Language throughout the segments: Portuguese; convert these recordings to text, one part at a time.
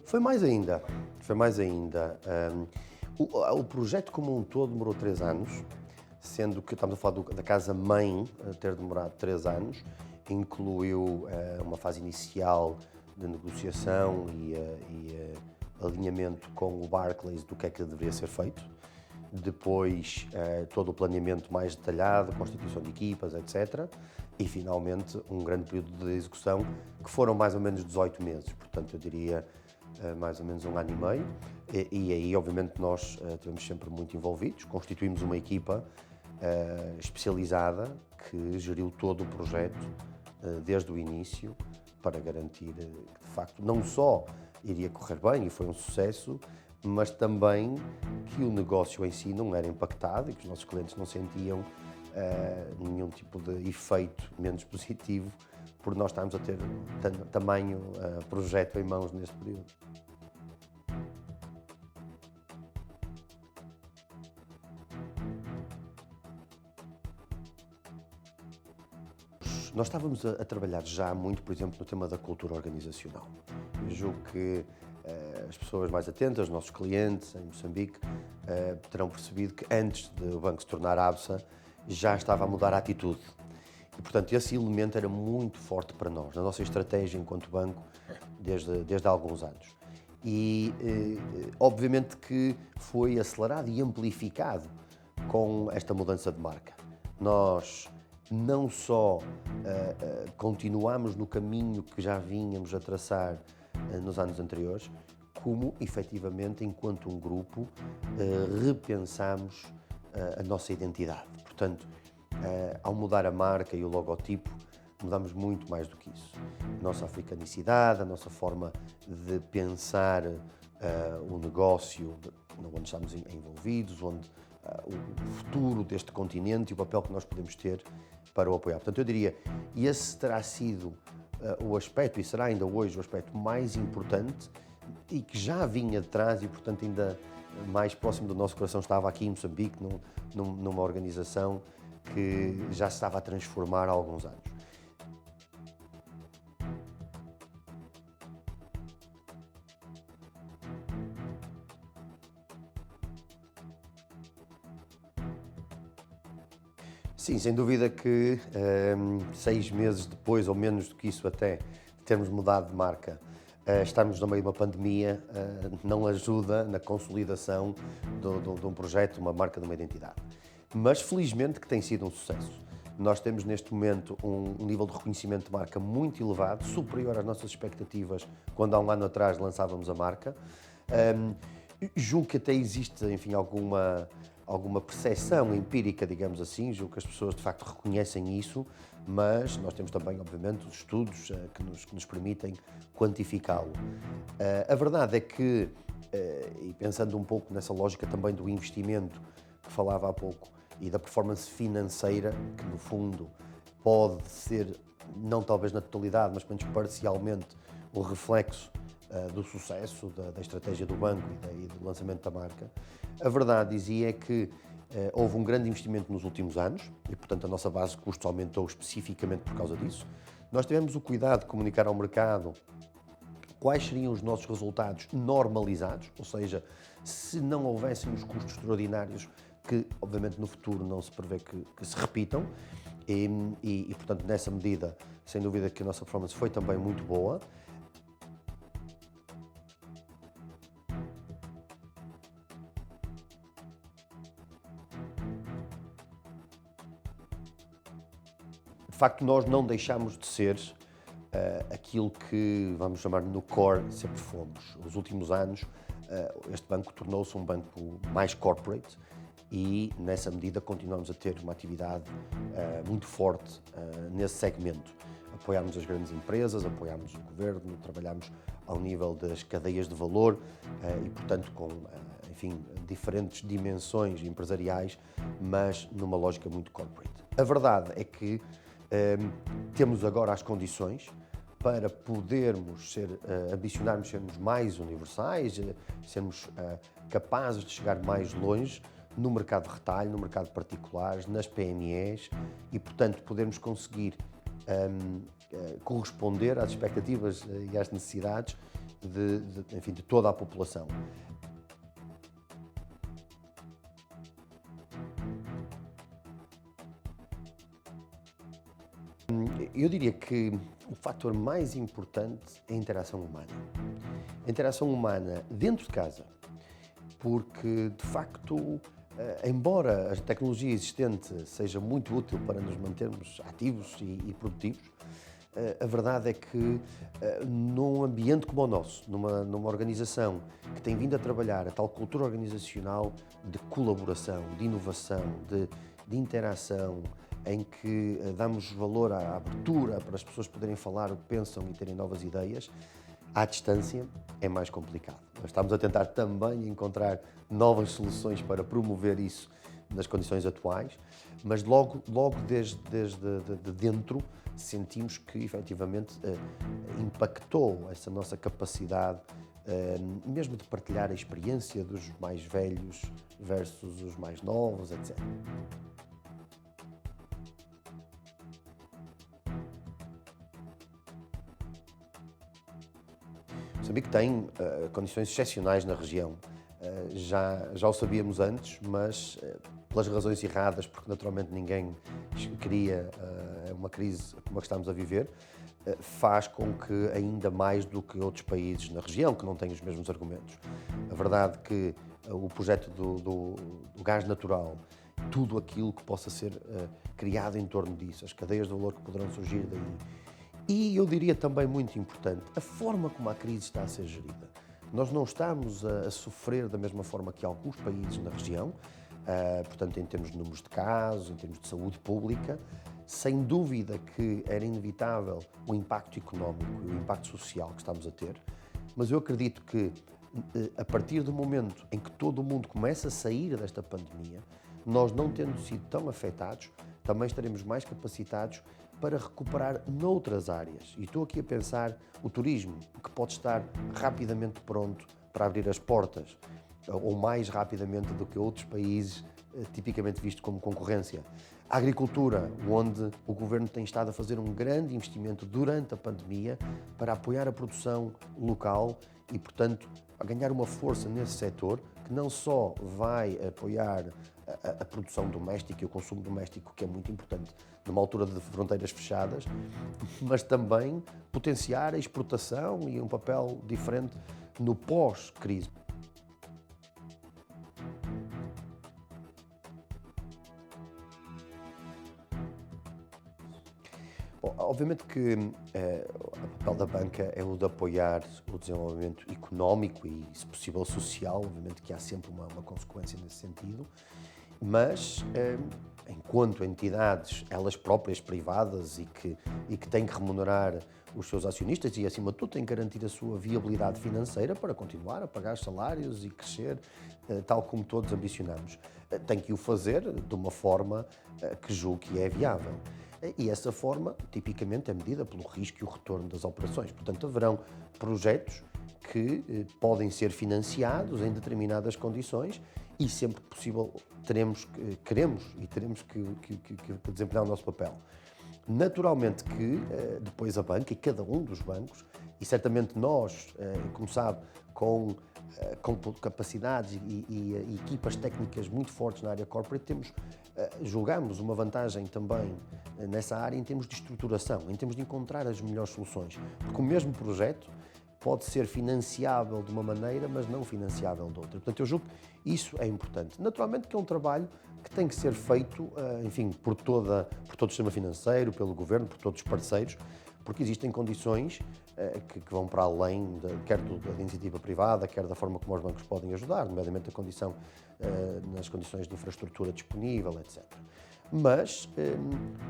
Foi mais ainda, foi mais ainda. O projeto como um todo demorou 3 anos, sendo que estamos a falar da casa-mãe ter demorado 3 anos, incluiu uma fase inicial de negociação e alinhamento com o Barclays do que é que deveria ser feito. Depois todo o planeamento mais detalhado, constituição de equipas, etc. E finalmente um grande período de execução que foram mais ou menos 18 meses, portanto eu diria mais ou menos 1 ano e meio. E aí obviamente nós estivemos sempre muito envolvidos, constituímos uma equipa especializada que geriu todo o projeto desde o início para garantir que de facto não só iria correr bem e foi um sucesso, mas também que o negócio em si não era impactado e que os nossos clientes não sentiam nenhum tipo de efeito menos positivo por nós estarmos a ter tamanho projeto em mãos neste período. Nós estávamos a trabalhar já muito, por exemplo, no tema da cultura organizacional. Eu julgo que as pessoas mais atentas, os nossos clientes em Moçambique, terão percebido que antes do banco se tornar ABSA, já estava a mudar a atitude. E, portanto, esse elemento era muito forte para nós, na nossa estratégia enquanto banco, desde há alguns anos. E, obviamente, que foi acelerado e amplificado com esta mudança de marca. Nós não só continuamos no caminho que já vínhamos a traçar nos anos anteriores, como, efetivamente, enquanto um grupo, repensamos a nossa identidade. Portanto, ao mudar a marca e o logotipo, mudamos muito mais do que isso. A nossa africanicidade, a nossa forma de pensar o negócio onde estamos envolvidos, onde o futuro deste continente e o papel que nós podemos ter para o apoiar. Portanto, eu diria, esse terá sido o aspecto, e será ainda hoje o aspecto mais importante e que já vinha de trás e, portanto, ainda mais próximo do nosso coração estava aqui em Moçambique, numa organização que já se estava a transformar há alguns anos. Sim, sem dúvida que 6 meses depois, ou menos do que isso até, de termos mudado de marca, estarmos no meio de uma pandemia não ajuda na consolidação de um projeto, uma marca, de uma identidade. Mas felizmente que tem sido um sucesso. Nós temos neste momento um nível de reconhecimento de marca muito elevado, superior às nossas expectativas quando há um ano atrás lançávamos a marca. Julgo que até existe, enfim, alguma percepção empírica, digamos assim, julgo que as pessoas de facto reconhecem isso, mas nós temos também, obviamente, os estudos que nos permitem quantificá-lo. A verdade é que, e pensando um pouco nessa lógica também do investimento que falava há pouco e da performance financeira, que no fundo pode ser, não talvez na totalidade, mas pelo menos parcialmente, o reflexo do sucesso da estratégia do banco e do lançamento da marca. A verdade dizia que houve um grande investimento nos últimos anos e, portanto, a nossa base de custos aumentou especificamente por causa disso. Nós tivemos o cuidado de comunicar ao mercado quais seriam os nossos resultados normalizados, ou seja, se não houvessem os custos extraordinários que, obviamente, no futuro não se prevê que se repitam. E, portanto, nessa medida, sem dúvida que a nossa performance foi também muito boa. De facto, nós não deixamos de ser aquilo que, vamos chamar, no core sempre fomos. Nos últimos anos, este banco tornou-se um banco mais corporate e, nessa medida, continuamos a ter uma atividade muito forte nesse segmento. Apoiamos as grandes empresas, apoiamos o governo, trabalhamos ao nível das cadeias de valor e, portanto, com, enfim, diferentes dimensões empresariais, mas numa lógica muito corporate. A verdade é que temos agora as condições para podermos ambicionarmos sermos mais universais, sermos capazes de chegar mais longe no mercado de retalho, no mercado particular, nas PMEs e, portanto, podermos conseguir corresponder às expectativas e às necessidades enfim, de toda a população. Eu diria que o fator mais importante é a interação humana. A interação humana dentro de casa, porque de facto, embora a tecnologia existente seja muito útil para nos mantermos ativos e produtivos, a verdade é que num ambiente como o nosso, numa organização que tem vindo a trabalhar a tal cultura organizacional de colaboração, de inovação, de interação, em que damos valor à abertura para as pessoas poderem falar o que pensam e terem novas ideias, à distância é mais complicado. Nós estamos a tentar também encontrar novas soluções para promover isso nas condições atuais, mas logo desde de dentro sentimos que efetivamente impactou essa nossa capacidade mesmo de partilhar a experiência dos mais velhos versus os mais novos, etc. Moçambique tem condições excepcionais na região. Já o sabíamos antes, mas pelas razões erradas, porque naturalmente ninguém queria uma crise como a que estamos a viver, faz com que ainda mais do que outros países na região, que não têm os mesmos argumentos. A verdade é que o projeto do gás natural, tudo aquilo que possa ser criado em torno disso, as cadeias de valor que poderão surgir daí, e eu diria também muito importante, a forma como a crise está a ser gerida. Nós não estamos a sofrer da mesma forma que alguns países na região, portanto, em termos de números de casos, em termos de saúde pública. Sem dúvida que era inevitável o impacto económico e o impacto social que estamos a ter, mas eu acredito que a partir do momento em que todo o mundo começa a sair desta pandemia, nós não tendo sido tão afetados, também estaremos mais capacitados para recuperar noutras áreas. E estou aqui a pensar o turismo, que pode estar rapidamente pronto para abrir as portas, ou mais rapidamente do que outros países, tipicamente visto como concorrência. A agricultura, onde o governo tem estado a fazer um grande investimento durante a pandemia para apoiar a produção local e, portanto, a ganhar uma força nesse setor, que não só vai apoiar a produção doméstica e o consumo doméstico, que é muito importante numa altura de fronteiras fechadas, mas também potenciar a exportação e um papel diferente no pós-crise. Bom, obviamente que o papel da banca é o de apoiar o desenvolvimento económico e, se possível, social. Obviamente que há sempre uma consequência nesse sentido, mas enquanto entidades, elas próprias, privadas, e que têm que remunerar os seus acionistas e, acima de tudo, têm que garantir a sua viabilidade financeira para continuar a pagar salários e crescer, tal como todos ambicionamos. Tem que o fazer de uma forma que julgue que é viável. E essa forma, tipicamente, é medida pelo risco e o retorno das operações. Portanto, haverão projetos que podem ser financiados em determinadas condições e, sempre que possível, queremos e teremos que desempenhar o nosso papel. Naturalmente que depois a banca e cada um dos bancos, e certamente nós, como sabe, com capacidades e equipas técnicas muito fortes na área corporate, julgamos uma vantagem também nessa área em termos de estruturação, em termos de encontrar as melhores soluções. Porque o mesmo projeto pode ser financiável de uma maneira, mas não financiável de outra. Portanto, eu julgo que isso é importante. Naturalmente que é um trabalho que tem que ser feito, enfim, por todo o sistema financeiro, pelo governo, por todos os parceiros, porque existem condições que vão para além, quer da iniciativa privada, quer da forma como os bancos podem ajudar, nomeadamente nas condições de infraestrutura disponível, etc. Mas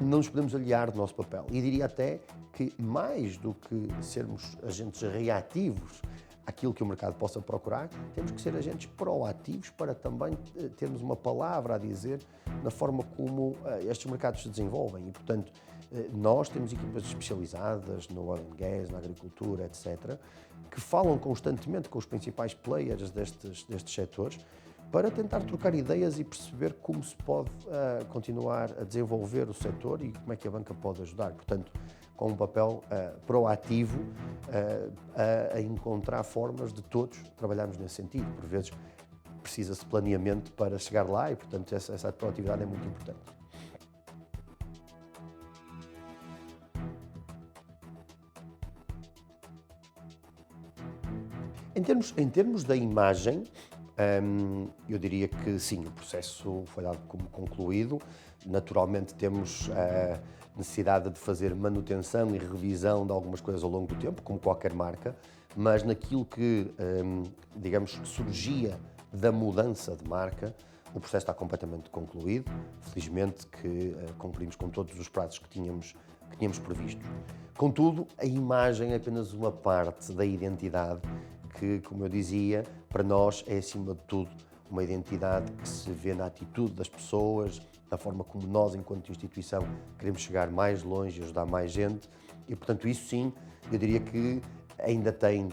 não nos podemos aliar do nosso papel. E diria até que, mais do que sermos agentes reativos àquilo que o mercado possa procurar, temos que ser agentes proativos para também termos uma palavra a dizer na forma como estes mercados se desenvolvem. E, portanto, nós temos equipas especializadas no oil and gas, na agricultura, etc., que falam constantemente com os principais players destes setores para tentar trocar ideias e perceber como se pode continuar a desenvolver o setor e como é que a banca pode ajudar. Portanto, com um papel proativo a encontrar formas de todos trabalharmos nesse sentido. Por vezes precisa-se de planeamento para chegar lá e, portanto, essa proatividade é muito importante. Em termos da imagem, eu diria que sim, o processo foi dado como concluído. Naturalmente temos a necessidade de fazer manutenção e revisão de algumas coisas ao longo do tempo, como qualquer marca, mas naquilo que, digamos, surgia da mudança de marca, o processo está completamente concluído. Felizmente que cumprimos com todos os prazos que tínhamos previstos. Contudo, a imagem é apenas uma parte da identidade que, como eu dizia, para nós é, acima de tudo, uma identidade que se vê na atitude das pessoas, na forma como nós, enquanto instituição, queremos chegar mais longe e ajudar mais gente. E, portanto, isso sim, eu diria que ainda tem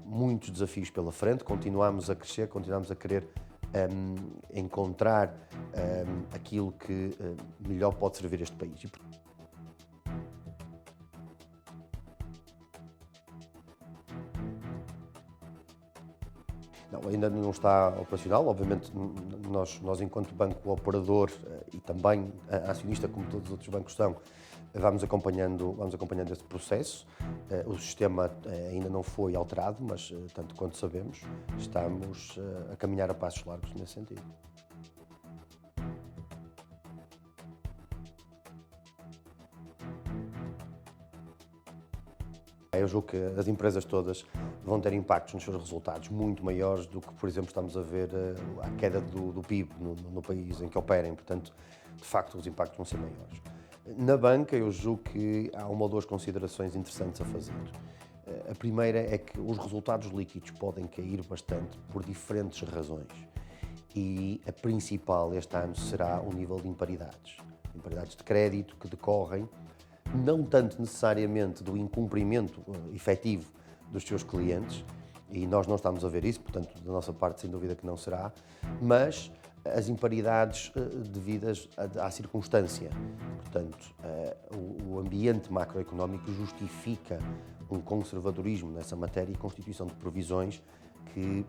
muitos desafios pela frente. Continuamos a crescer, continuamos a querer encontrar aquilo que melhor pode servir este país. Não, ainda não está operacional. Obviamente, nós enquanto banco operador e também acionista, como todos os outros bancos são, vamos acompanhando este processo. O sistema ainda não foi alterado, mas, tanto quanto sabemos, estamos a caminhar a passos largos nesse sentido. Eu julgo que as empresas todas vão ter impactos nos seus resultados muito maiores do que, por exemplo, estamos a ver a queda do PIB no país em que operem. Portanto, de facto, os impactos vão ser maiores. Na banca, eu julgo que há uma ou duas considerações interessantes a fazer. A primeira é que os resultados líquidos podem cair bastante por diferentes razões. E a principal este ano será o nível de imparidades. Imparidades de crédito que decorrem não tanto necessariamente do incumprimento efetivo dos seus clientes, e nós não estamos a ver isso, portanto, da nossa parte, sem dúvida que não será, mas as imparidades devidas à circunstância. Portanto, o ambiente macroeconómico justifica um conservadorismo nessa matéria e constituição de provisões que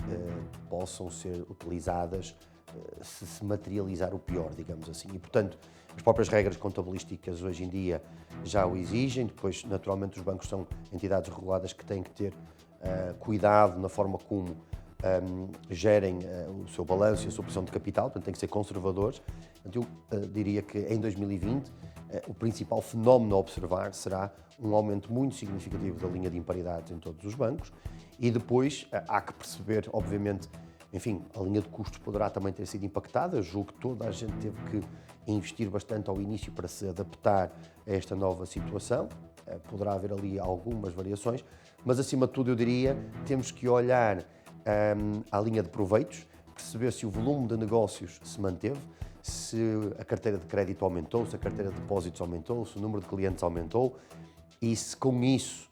possam ser utilizadas se materializar o pior, digamos assim. E, portanto, as próprias regras contabilísticas hoje em dia já o exigem. Depois, naturalmente, os bancos são entidades reguladas que têm que ter cuidado na forma como gerem o seu balanço e a sua posição de capital, portanto, têm que ser conservadores. Portanto, eu diria que em 2020 o principal fenómeno a observar será um aumento muito significativo da linha de imparidades em todos os bancos e depois há que perceber, obviamente, enfim, a linha de custos poderá também ter sido impactada. Eu julgo que toda a gente teve que investir bastante ao início para se adaptar a esta nova situação. Poderá haver ali algumas variações, mas acima de tudo eu diria temos que olhar à linha de proveitos, perceber se o volume de negócios se manteve, se a carteira de crédito aumentou, se a carteira de depósitos aumentou, se o número de clientes aumentou e se com isso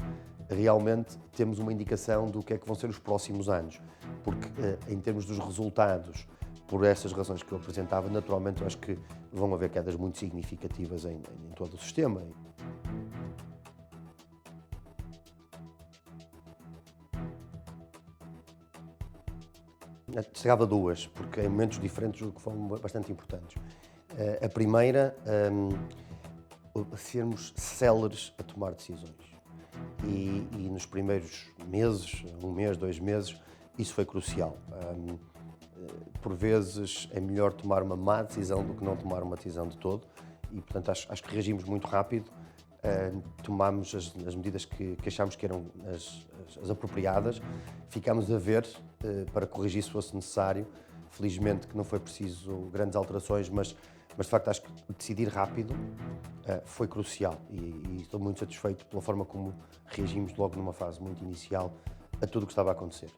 realmente temos uma indicação do que é que vão ser os próximos anos. Porque em termos dos resultados, por essas razões que eu apresentava, naturalmente eu acho que vão haver quedas muito significativas em todo o sistema. Destacava duas, porque em momentos diferentes julgo que foram bastante importantes. A primeira, sermos céleres a tomar decisões. E nos primeiros meses, um mês, 2 meses, isso foi crucial. Por vezes é melhor tomar uma má decisão do que não tomar uma decisão de todo e, portanto, acho que reagimos muito rápido, tomámos as medidas que achámos que eram as apropriadas, ficámos a ver para corrigir se fosse necessário. Felizmente que não foi preciso grandes alterações, mas de facto acho que decidir rápido foi crucial e estou muito satisfeito pela forma como reagimos logo numa fase muito inicial a tudo o que estava a acontecer.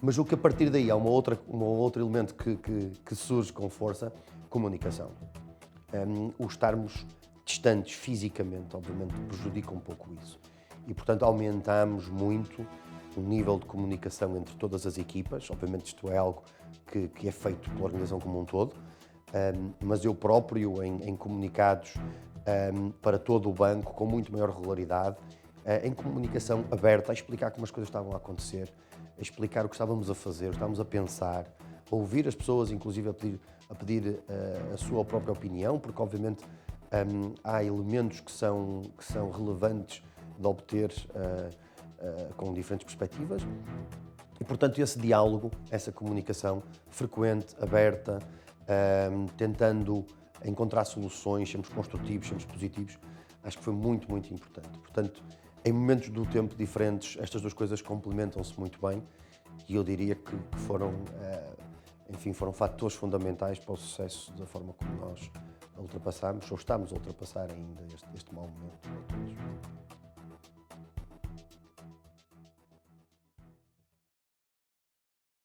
Mas o que a partir daí há um outro elemento que surge com força, comunicação. O estarmos distantes fisicamente, obviamente, prejudica um pouco isso. E, portanto, aumentamos muito o nível de comunicação entre todas as equipas. Obviamente isto é algo que é feito pela organização como um todo, mas eu próprio, em comunicados para todo o banco, com muito maior regularidade, em comunicação aberta, a explicar como as coisas estavam a acontecer, a explicar o que estávamos a fazer, o que estávamos a pensar, a ouvir as pessoas, inclusive a pedir a sua própria opinião, porque obviamente há elementos que são relevantes de obter com diferentes perspectivas. E, portanto, esse diálogo, essa comunicação frequente, aberta, tentando encontrar soluções, sermos construtivos, sermos positivos, acho que foi muito, muito importante. Portanto, em momentos do tempo diferentes, estas duas coisas complementam-se muito bem e eu diria que foram, enfim, foram fatores fundamentais para o sucesso da forma como nós ultrapassámos, ou estamos a ultrapassar ainda este mau momento.